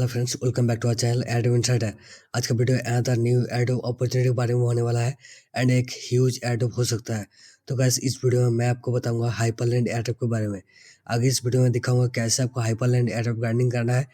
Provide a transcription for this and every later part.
Hello friends, welcome back to our channel एडो inside है। आज का वीडियो अनदर न्यू एडो अपॉर्चुनिटी के बारे में होने वाला है एंड एक ह्यूज एडो हो सकता है। तो गाइस इस वीडियो में मैं आपको बताऊंगा हाइपरलैंड एडो के बारे में। आगे इस वीडियो में दिखाऊंगा कैसे आपको हाइपरलैंड एडो ग्राइंडिंग करना है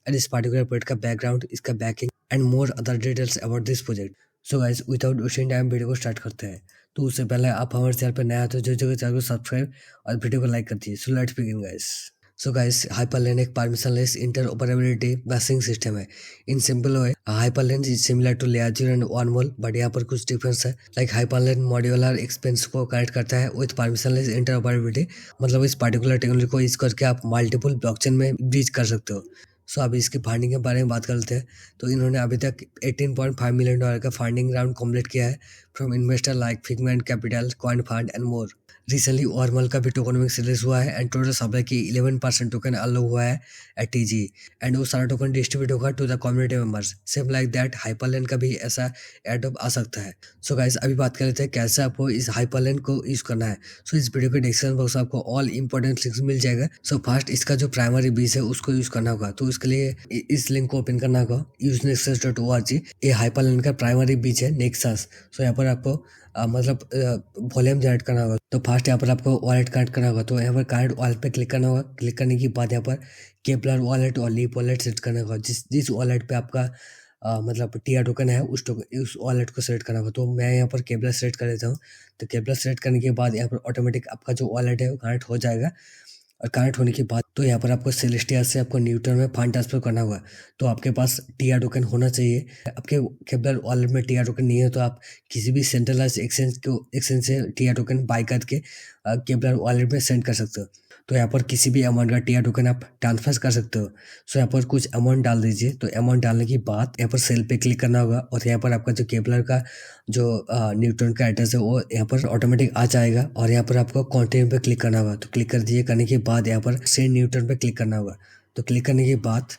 एंड इस पर्टिकुलर प्रोजेक्ट का बैकग्राउंड, इसका backing and more other details about this project. So guys without wasting time video को स्टार्ट करते हैं। तो उससे पहले आप हमारे चैनल पर नया हो तो जो चैनल को सब्सक्राइब और वीडियो को लाइक कर दीजिए। So let's begin guys. So guys Hyperlane एक परमिशनलेस इंटरऑपरेबिलिटी बसिंग सिस्टम है। In simple way Hyperlane is similar to layer and wormhole, but यहाँ पर कुछ डिफरेंस है। लाइक हाइपरलैंड मॉड्यूलर एक्सपेंस को कनेक्ट करता है विद परमिशनलेस इंटरऑपरेबिलिटी। मतलब इस पर्टिकुलर टेक्नोलॉजी को यूज करके आप मल्टीपल ब्लॉकचेन में ब्रीच कर सकते हो। सो अब इसकी फंडिंग के बारे में बात करते हैं। तो इन्होंने अभी तक $18.5 मिलियन का फंडिंग राउंड कंप्लीट किया है from investor like figment capital, coin fund and more. Recently ऑर्मल का भी टोकनोमिक्स रिलीज हुआ है एंड टोटल सप्लाई की 11% टोकन अलाउ हुआ है एट टीजी एंड वो सारा टोकन डिस्ट्रीब्यूट होगा to the community members. Same like that Hyperlane का भी ऐसा एडॉप आ सकता है। सो गाइस अभी बात कर लेते हैं कैसे आपको इस हाइपरलैंड को यूज करना है। सो इस वीडियो के डिस्क्रिप्शन बॉक्स में आपको ऑल इंपॉर्टेंट लिंक्स मिल जाएगा। सो फर्स्ट इसका जो प्राइमरी बेस है उसको यूज करना होगा। तो इसके लिए इस लिंक को ओपन करना होगा usenexus.org। ये हाइपरलैंड का प्राइमरी बेस है नेक्सस। सो यहाँ पर आपको मतलब वॉल्यूम जनरेट करना होगा। तो फर्स्ट यहाँ पर आपको वॉलेट कनेक्ट करना होगा। तो यहाँ पर कनेक्ट वॉलेट पे क्लिक करना होगा। क्लिक करने के बाद यहाँ पर केपलर वॉलेट और लीप वॉलेट सेट करना होगा। जिस वॉलेट पे आपका मतलब टीआर टोकन है उस वॉलेट को सेलेक्ट करना होगा। तो मैं यहाँ पर केपलर सेलेक्ट कर लेता हूँ। तो केपलर सेलेक्ट करने के बाद यहाँ पर ऑटोमेटिक आपका जो वॉलेट है वो कनेक्ट हो जाएगा। और कनेक्ट होने के बाद तो यहाँ पर आपको सेलेस्टिया से आपको न्यूटन में फंड ट्रांसफर करना होगा। तो आपके पास टीआर टोकन होना चाहिए। आपके केपलर वॉलेट में टीआर टोकन नहीं है तो आप किसी भी सेंट्रलाइज एक्सचेंज से टीआर टोकन बाय करके केपलर वॉलेट में सेंड कर सकते हो। तो यहाँ पर किसी भी अमाउंट का टीआर टोकन आप ट्रांसफर कर सकते हो। सो यहाँ पर कुछ अमाउंट डाल दीजिए। तो अमाउंट डालने के बाद यहाँ पर सेल पे क्लिक करना होगा और यहाँ पर आपका जो केपलर का जो न्यूटन का एड्रेस है वो यहाँ पर ऑटोमेटिक आ जाएगा और यहाँ पर आपको कंटिन्यू पे क्लिक करना होगा। तो क्लिक कर दिए। करने के बाद यहाँ पर सेंड न्यूटन पे क्लिक करना होगा। तो क्लिक करने के बाद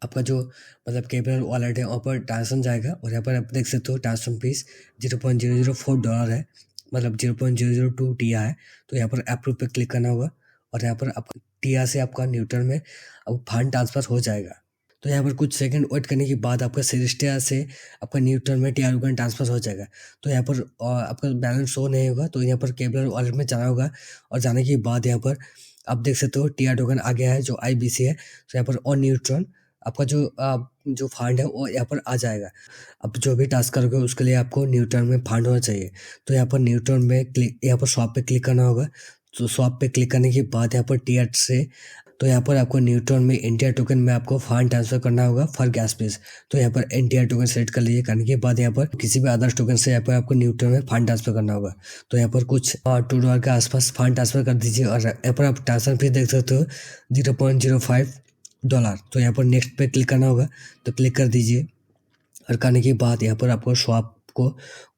आपका जो मतलब केपलर वॉलेट है वहाँ पर ट्रांसफर जाएगा और यहाँ पर आप देख सकते हो ट्रांसफर फीस $0.004 है, मतलब 0.002 टीआर है। तो यहाँ पर अप्रूव पे क्लिक करना होगा और यहाँ पर आपका टीआर से आपका न्यूटन में अब फंड ट्रांसफर हो जाएगा। तो यहाँ पर कुछ सेकंड वेट करने के बाद आपका सेलेस्टिया से आपका न्यूटन में टीआर टोकन ट्रांसफर हो जाएगा। तो यहाँ पर आपका बैलेंस शो नहीं होगा। तो यहाँ पर केपलर वॉलेट में जाना होगा और जाने के बाद यहाँ पर आप देख सकते हो टीआर टोकन आ गया है जो आईबीसी है। तो यहाँ पर ऑन न्यूट्रॉन आपका जो फंड है वो यहाँ पर आ जाएगा। अब जो भी टास्क करोगे उसके लिए आपको न्यूट्रॉन में फंड होना चाहिए। तो यहाँ पर न्यूट्रॉन में क्लिक, यहाँ पर स्वैप पे क्लिक करना होगा। तो स्वैप पे क्लिक करने के बाद यहाँ पर टीआर से तो यहाँ पर आपको न्यूट्रॉन में एनटीआर टोकन में आपको फंड ट्रांसफर करना होगा फॉर गैस फीस। तो यहाँ पर एनटीआर टोकन सेलेक्ट कर लीजिए। करने के बाद यहाँ पर किसी भी अदर्स टोकन से यहाँ पर आपको न्यूट्रॉन में फंड ट्रांसफर करना होगा। तो यहाँ पर कुछ $2 के आसपास फंड ट्रांसफर कर दीजिए और यहाँ पर आप ट्रांसफर फीस देख सकते हो $0.05। तो यहाँ पर नेक्स्ट पे क्लिक करना होगा। तो क्लिक कर दीजिए और करने के बाद यहाँ पर आपको स्वैप को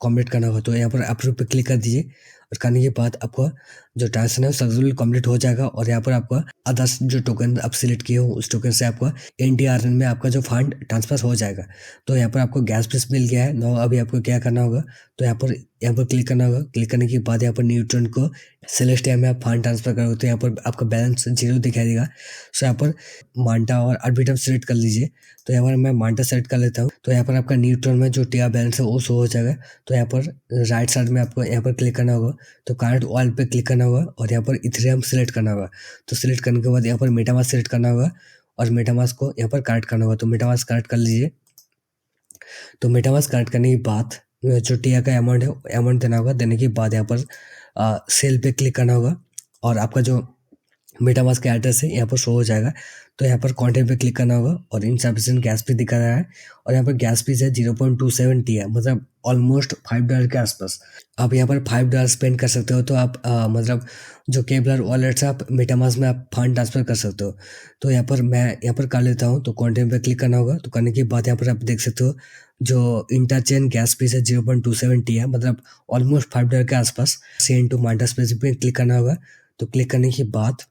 कंप्लीट करना होगा। तो यहाँ पर अप्रूव पे क्लिक कर दीजिए और करने के बाद आपका जो ट्रांजेक्शन है सक्सेसफुली कंप्लीट हो जाएगा और यहाँ पर आपका अदर्स जो टोकन आप सिलेक्ट किए हो उस टोकन से आपका एनटीआरएन में आपका जो फंड ट्रांसफर हो जाएगा। तो यहाँ पर आपको गैस फीस मिल गया है। नो अभी आपको क्या करना होगा, तो यहाँ पर क्लिक करना होगा। क्लिक करने के बाद यहाँ पर न्यूट्रॉन को सेलेस्टिया में आप फंड ट्रांसफर करोगे तो यहाँ पर आपका बैलेंस 0 दिखाई देगा। सो यहाँ पर मांटा और अर्बिटम सेलेक्ट कर लीजिए। तो यहाँ पर मैं मांटा सेलेक्ट कर लेता हूँ। तो यहाँ पर आपका न्यूट्रॉन में जो टीआर बैलेंस है वो शो हो जाएगा। तो यहाँ पर राइट साइड में आपको यहाँ पर क्लिक करना होगा। तो करंट वॉलेट पे क्लिक करना होगा और यहाँ पर इथेरियम सेलेक्ट करना होगा। तो सिलेक्ट करने के बाद यहाँ पर मेटामास्क सेलेक्ट करना होगा और मेटामास्क को यहाँ पर कनेक्ट करना होगा। तो मेटामास्क कनेक्ट कर लीजिए। तो मेटामास्क कनेक्ट करने के बाद जो टीआर का अमाउंट है अमाउंट देना होगा। देने के बाद यहाँ पर सेल पे क्लिक करना होगा और आपका जो मेटामास्क का एड्रेस है यहाँ पर शो हो जाएगा। तो यहाँ पर कंटेंट पे क्लिक करना होगा और इनसफिशिएंट गैस फीस दिखा रहा है और यहाँ पर गैस फीस है 0.27 टी है, मतलब ऑलमोस्ट $5 के आसपास। आप यहाँ पर $5 स्पेंड कर सकते हो। तो आप मतलब जो केपलर वॉलेट से आप मेटामास्क में आप फंड ट्रांसफर कर सकते हो। तो यहाँ पर मैं यहाँ पर कर लेता हूँ। तो कंटेंट पे क्लिक करना होगा। तो करने के बाद यहाँ पर आप देख सकते हो जो इंटरचेंज गैस फीस है 0.27 टी है, मतलब ऑलमोस्ट $5 के आसपास। सेंड टू मांटा स्पेसिफिक पे क्लिक करना होगा। तो क्लिक करने के बाद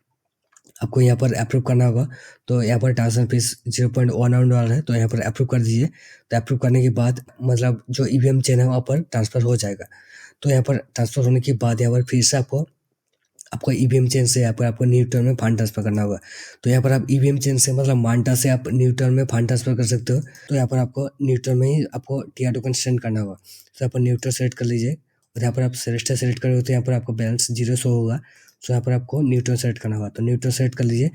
आपको यहाँ पर अप्रूव करना होगा। तो यहाँ पर ट्रांसफर फीस $0.11 है। तो यहाँ पर अप्रूव कर दीजिए। तो अप्रूव करने के बाद मतलब जो ईवीएम चेन है वहाँ पर ट्रांसफर हो जाएगा। तो यहाँ पर ट्रांसफर होने के बाद यहाँ पर फिर से आपको आपको ईवीएम चेन से यहाँ पर आपको न्यूटन में फंड ट्रांसफर करना होगा। तो यहाँ पर आप ईवीएम चेन से मतलब मांटा से आप न्यूटन में फंड ट्रांसफर कर सकते हो। तो यहाँ पर आपको न्यूटन में ही आपको टीआर टोकन सेंड करना होगा। तो यहाँ पर न्यूटन सेलेक्ट कर लीजिए और यहाँ पर आप सेलेस्टा सेलेक्ट करोगे तो यहाँ पर आपको बैलेंस 0 शो होगा। तो यहाँ पर आपको न्यूटन सेलेक्ट करना होगा। तो न्यूटन सेलेक्ट कर लीजिए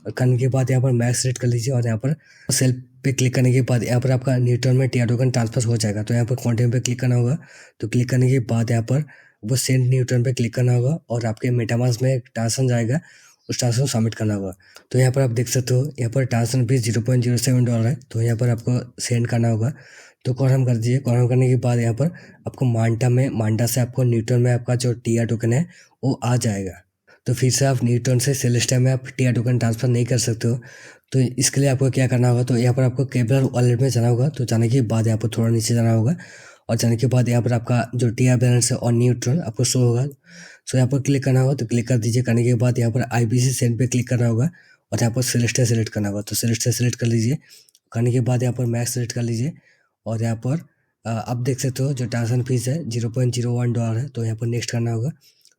और करने के बाद यहाँ पर मैक्स सेलेक्ट कर लीजिए और यहाँ पर सेल पे क्लिक करने के बाद यहाँ पर आपका न्यूटन में टीआर टोकन ट्रांसफर हो जाएगा। तो यहाँ पर कंटिन्यू पे क्लिक करना होगा। तो क्लिक करने के बाद यहाँ पर वो सेंड न्यूटन पे क्लिक करना होगा और आपके मेटामास्क में एक ट्रांजेक्शन जाएगा, उस ट्रांजेक्शन को सबमिट करना होगा। तो यहाँ पर आप देख सकते हो यहाँ पर ट्रांजेक्शन फीस $0.07 है। तो यहाँ पर आपको सेंड करना होगा। तो कॉन्फर्म कर दीजिए। कॉन्फर्म करने के बाद यहाँ पर आपको मांटा से आपको न्यूटन में आपका जो टीआर टोकन है वो आ जाएगा। तो फिर से आप न्यूटन से सेलेस्टा में आप टीआर टोकन ट्रांसफर नहीं कर सकते हो। तो इसके लिए आपको क्या करना होगा, तो यहाँ पर आपको केबलर वॉलेट में जाना होगा। तो जाने के बाद यहाँ पर थोड़ा नीचे जाना होगा और जाने के बाद यहाँ पर आपका जो टीआर बैलेंस है और न्यूट्रल आपको शो होगा। सो यहाँ पर क्लिक करना होगा। तो क्लिक कर दीजिए। करने के बाद यहाँ पर आईबीसी सेंड पे क्लिक करना होगा और यहाँ पर सेलेस्टा सेलेक्ट करना होगा। तो सेलेस्टा सेलेक्ट कर लीजिए। करने के बाद यहाँ पर मैक्स सेलेक्ट कर लीजिए और यहाँ पर आप देख सकते हो जो ट्रांजेक्शन फीस है $0.01 है। तो यहाँ पर नेक्स्ट करना होगा।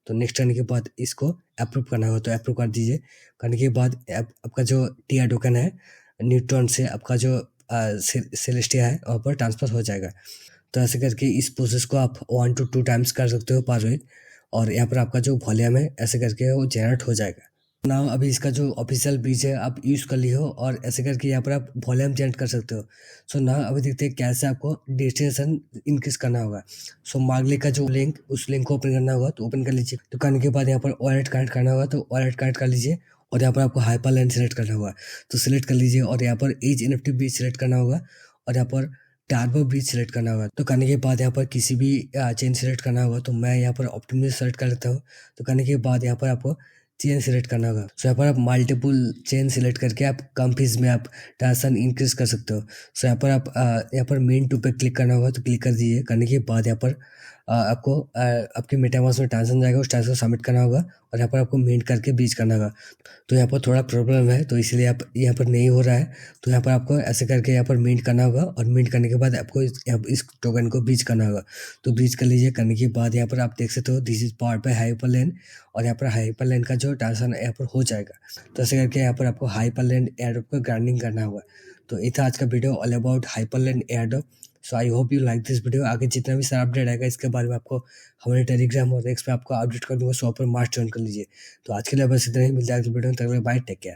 तो नेक्स्ट करने के बाद इसको अप्रूव करना होगा। तो अप्रूव कर दीजिए। करने के बाद आपका जो टीआर टोकन है न्यूट्रॉन से आपका जो सेलेस्टिया है वहाँ पर ट्रांसफर हो जाएगा। तो ऐसे करके इस प्रोसेस को आप 1 to 2 टाइम्स कर सकते हो पर वीक और यहाँ पर आपका जो वॉल्यूम है ऐसे करके वो जनरेट हो जाएगा। ना अभी इसका जो ऑफिशियल ब्रिज है आप यूज़ कर लियो और ऐसे करके यहाँ पर आप वॉल्यूम जनरेट कर सकते हो। सो ना अभी देखते हैं कैसे आपको डेस्टिनेशन इंक्रीज करना होगा। सो मार्गली का जो लिंक उस लिंक को ओपन करना होगा। तो ओपन कर लीजिए। तो करने के बाद यहाँ पर वॉलेट कनेक्ट करना होगा। तो वॉलेट कनेक्ट कर लीजिए और यहाँ पर आपको हाइपरलैंड सेलेक्ट करना होगा। तो सिलेक्ट कर लीजिए और यहाँ पर एज एनएफटी ब्रिज सेलेक्ट करना होगा और यहाँ पर टार्बो ब्रिज सेलेक्ट करना होगा। तो करने के बाद यहाँ पर किसी भी चेन सेलेक्ट करना होगा। तो मैं यहाँ पर ऑप्टिमिस्ट सेलेक्ट कर लेता हूँ। तो करने के बाद यहाँ पर आपको चेन सेलेक्ट करना होगा। सो यहाँ पर आप मल्टीपल चेन सेलेक्ट करके आप कम फीस में आप ट्रांजेक्शन इंक्रीज कर सकते हो। सो यहाँ पर आप यहाँ पर मेन टू पे क्लिक करना होगा। तो क्लिक कर दीजिए। करने के बाद यहाँ पर आपको आपके मेटामास्क में ट्रांजेक्शन जाएगा, उस ट्रांजेक्शन सबमिट करना होगा और यहाँ पर आपको मेंट करके बीच करना होगा। तो यहाँ पर थोड़ा प्रॉब्लम है तो इसलिए आप यहाँ पर नहीं हो रहा है। तो यहाँ पर आपको ऐसे करके यहाँ पर मिंट करना होगा और मिंट करने के बाद आपको इस टोकन को ब्रीच करना होगा। तो ब्रीच कर लीजिए। करने के बाद यहाँ पर आप देख सकते हो दिस इज पावर्ड बाय हाइपरलैंड और यहाँ पर हाइपरलैंड का जो ट्रांजेक्शन यहाँ पर हो जाएगा। तो ऐसे करके यहाँ पर आपको हाइपरलैंड एयरड्रॉप को ग्राइंडिंग करना होगा। तो ये था आज का video all about Hyperlane airdrop. So I hope you like this video. आगे जितना भी सारा अपडेट आएगा इसके बारे में आपको हमारे टेलीग्राम और एक्स पे आपको अपडेट कर दूंगा। सो आप मार्च ज्वाइन कर लीजिए। तो आज के लिए बस इतना ही। मिलता है अगले वीडियो में। तब तक बाय, टेक केयर।